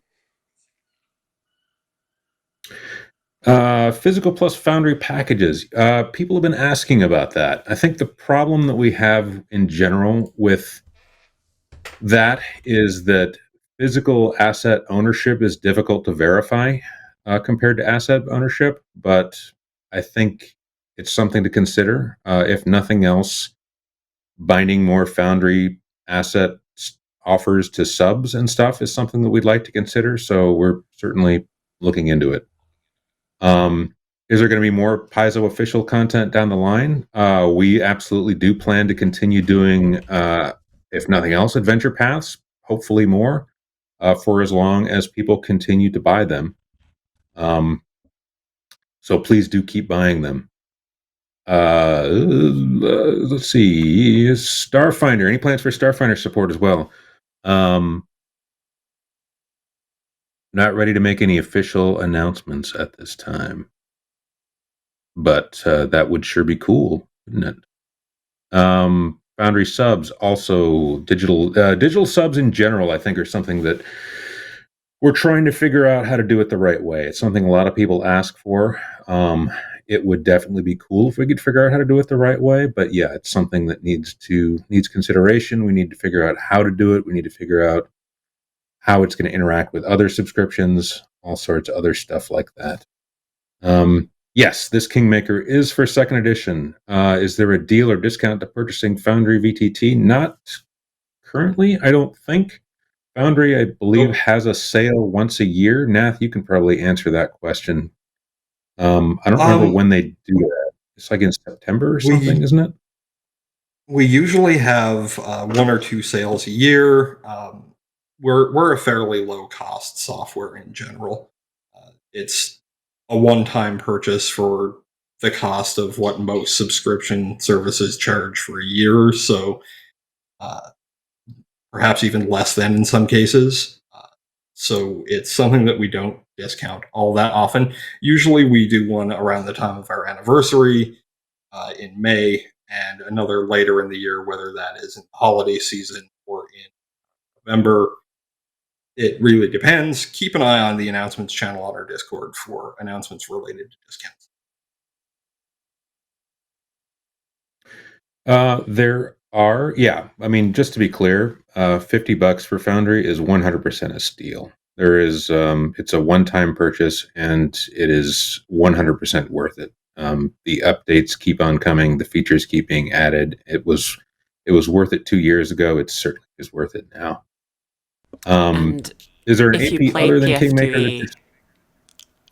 [SPEAKER 1] Physical plus Foundry packages. People have been asking about that. I think the problem that we have in general with that is that physical asset ownership is difficult to verify compared to asset ownership, but I think it's something to consider. If nothing else, binding more Foundry asset offers to subs and stuff is something that we'd like to consider. So we're certainly looking into it. Is there going to be more Paizo official content down the line? We absolutely do plan to continue doing, if nothing else, adventure paths, hopefully more, for as long as people continue to buy them. So please do keep buying them. Let's see. Starfinder. Any plans for Starfinder support as well? Not ready to make any official announcements at this time. But that would sure be cool, wouldn't it? Foundry subs, also digital subs in general, I think are something that we're trying to figure out how to do it the right way. It's something a lot of people ask for. It would definitely be cool if we could figure out how to do it the right way. But yeah, it's something that needs consideration. We need to figure out how to do it. We need to figure out how it's going to interact with other subscriptions, all sorts of other stuff like that. Yes, this Kingmaker is for second edition. Is there a deal or discount to purchasing Foundry VTT? Not currently, I don't think. Foundry, I believe, has a sale once a year. Nath, you can probably answer that question. I don't remember when they do that. It's like in September or something, isn't it?
[SPEAKER 3] We usually have 1 or 2 sales a year. We're a fairly low cost software in general. It's a one-time purchase for the cost of what most subscription services charge for a year, so perhaps even less than in some cases. So it's something that we don't discount all that often. Usually we do one around the time of our anniversary in May, and another later in the year, whether that is in the holiday season or in November. It really depends. Keep an eye on the announcements channel on our Discord for announcements related to discounts.
[SPEAKER 1] There are, yeah. I mean, just to be clear, $50 for Foundry is 100% a steal. There is, it's a one-time purchase, and it is 100% worth it. The updates keep on coming. The features keep being added. It was worth it 2 years ago. It certainly is worth it now.
[SPEAKER 2] And
[SPEAKER 1] is there an
[SPEAKER 2] if you
[SPEAKER 1] AP
[SPEAKER 2] play
[SPEAKER 1] other than
[SPEAKER 2] PF2E...
[SPEAKER 1] Kingmaker? That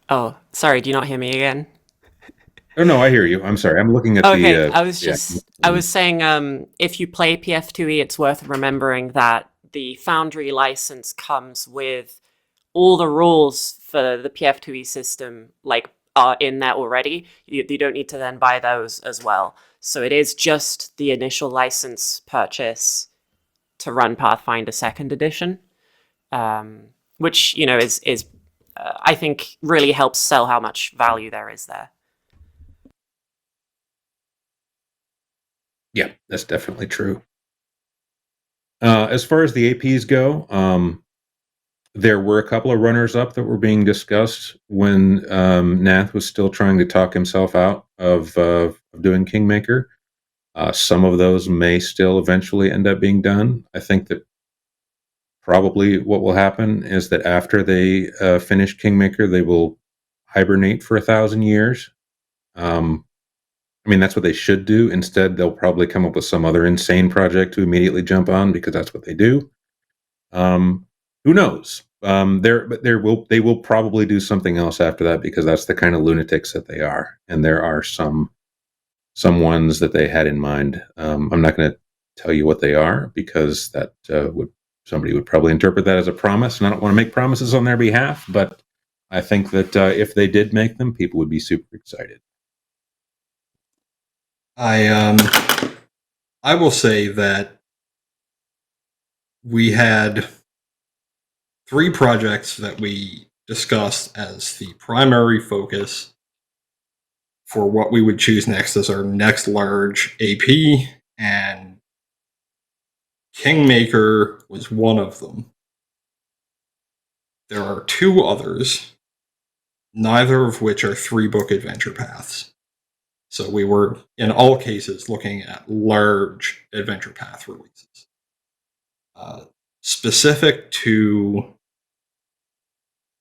[SPEAKER 2] Oh, sorry, do you not hear me again?
[SPEAKER 1] Oh no, I hear you. I'm sorry. I'm looking at
[SPEAKER 2] Okay,
[SPEAKER 1] the.
[SPEAKER 2] I was saying, if you play PF2E, it's worth remembering that the Foundry license comes with all the rules for the PF2E system, like, are in there already. You don't need to then buy those as well. So it is just the initial license purchase to run Pathfinder Second Edition, which is I think really helps sell how much value there is there.
[SPEAKER 1] Yeah, that's definitely true. As far as the APs go, there were a couple of runners-up that were being discussed when Nath was still trying to talk himself out of doing Kingmaker. Some of those may still eventually end up being done. I think that probably what will happen is that after they finish Kingmaker, they will hibernate for 1,000 years. I mean, that's what they should do. Instead, they'll probably come up with some other insane project to immediately jump on because that's what they do. Who who knows? They will probably do something else after that, because that's the kind of lunatics that they are. And there are some ones that they had in mind. I'm not going to tell you what they are, because that somebody would probably interpret that as a promise, and I don't want to make promises on their behalf. But I think that if they did make them, people would be super excited.
[SPEAKER 3] I will say that we had 3 projects that we discussed as the primary focus for what we would choose next as our next large AP, and Kingmaker was one of them. There are 2 others, neither of which are 3-book adventure paths. So we were, in all cases, looking at large adventure path releases. Specific to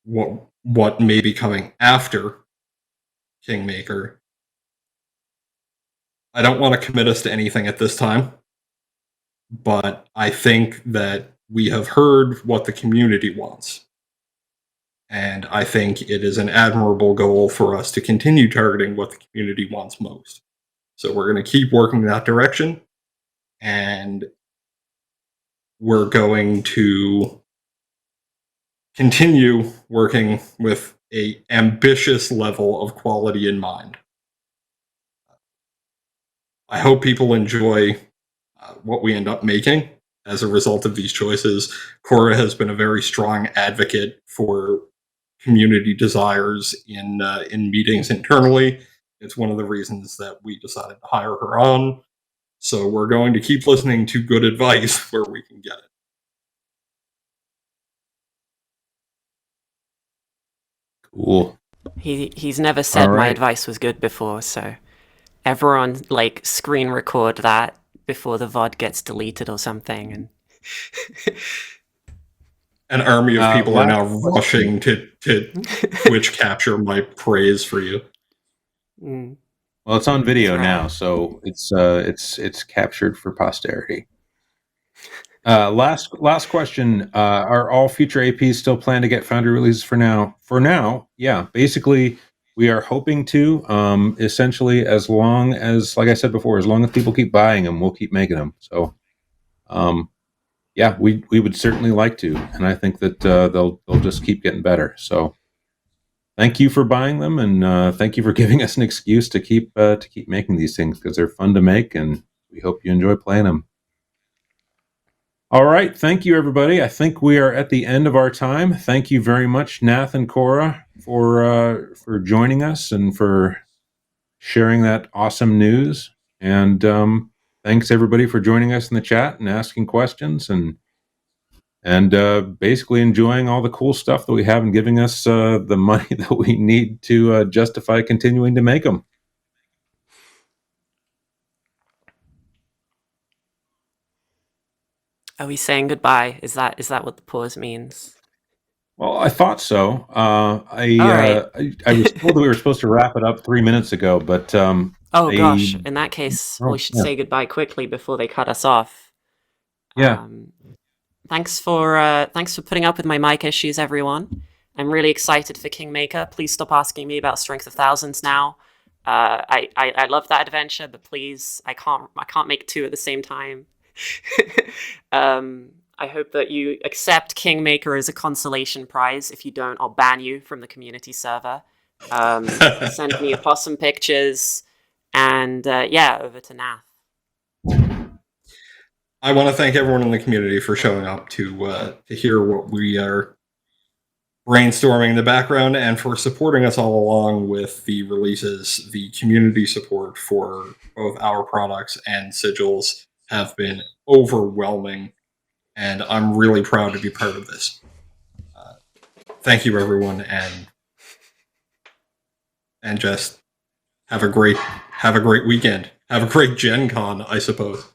[SPEAKER 3] what may be coming after Kingmaker, I don't want to commit us to anything at this time, but I think that we have heard what the community wants. And I think it is an admirable goal for us to continue targeting what the community wants most. So we're going to keep working in that direction, and we're going to continue working with an ambitious level of quality in mind. I hope people enjoy what we end up making as a result of these choices. Cora has been a very strong advocate for community desires in meetings internally. It's one of the reasons that we decided to hire her on. So we're going to keep listening to good advice where we can get it.
[SPEAKER 1] Cool.
[SPEAKER 2] He's never said
[SPEAKER 1] All
[SPEAKER 2] my
[SPEAKER 1] right.
[SPEAKER 2] advice was good before, so everyone like screen record that before the VOD gets deleted or something. And
[SPEAKER 3] An army of people are now rushing to
[SPEAKER 2] Mm.
[SPEAKER 3] Twitch capture my praise for you.
[SPEAKER 1] Well, it's on video
[SPEAKER 2] That's right.
[SPEAKER 1] now, so it's captured for posterity. Last question. Are all future APs still planned to get Foundry releases for now? For now, yeah. Basically, we are hoping to. Essentially, as long as, like I said before, as long as people keep buying them, we'll keep making them. So, yeah, we would certainly like to, and I think that they'll just keep getting better. So, thank you for buying them, and thank you for giving us an excuse to keep making these things, because they're fun to make, and we hope you enjoy playing them. All right, thank you, everybody. I think we are at the end of our time. Thank you very much, Nath and Cora, for joining us and for sharing that awesome news. And thanks everybody for joining us in the chat and asking questions, and basically enjoying all the cool stuff that we have and giving us the money that we need to justify continuing to make them.
[SPEAKER 2] Are we saying goodbye? Is that what the pause means?
[SPEAKER 1] Well, I thought so.
[SPEAKER 2] All right.
[SPEAKER 1] I was told that we were supposed to wrap it up 3 minutes ago, but
[SPEAKER 2] Oh gosh! In that case,
[SPEAKER 1] Oh,
[SPEAKER 2] we should
[SPEAKER 1] yeah.
[SPEAKER 2] say goodbye quickly before they cut us off.
[SPEAKER 1] Yeah.
[SPEAKER 2] Thanks for putting up with my mic issues, everyone. I'm really excited for Kingmaker. Please stop asking me about Strength of Thousands now. I love that adventure, but please, I can't make 2 at the same time. I hope that you accept Kingmaker as a consolation prize. If you don't, I'll ban you from the community server. Send me your possum pictures, and yeah, over to Nath.
[SPEAKER 3] I want to thank everyone in the community for showing up to hear what we are brainstorming in the background, and for supporting us all along with the releases. The community support for both our products and sigils have been overwhelming, and I'm really proud to be part of this. Thank you, everyone, and just have a great weekend. Have a great Gen Con, I suppose.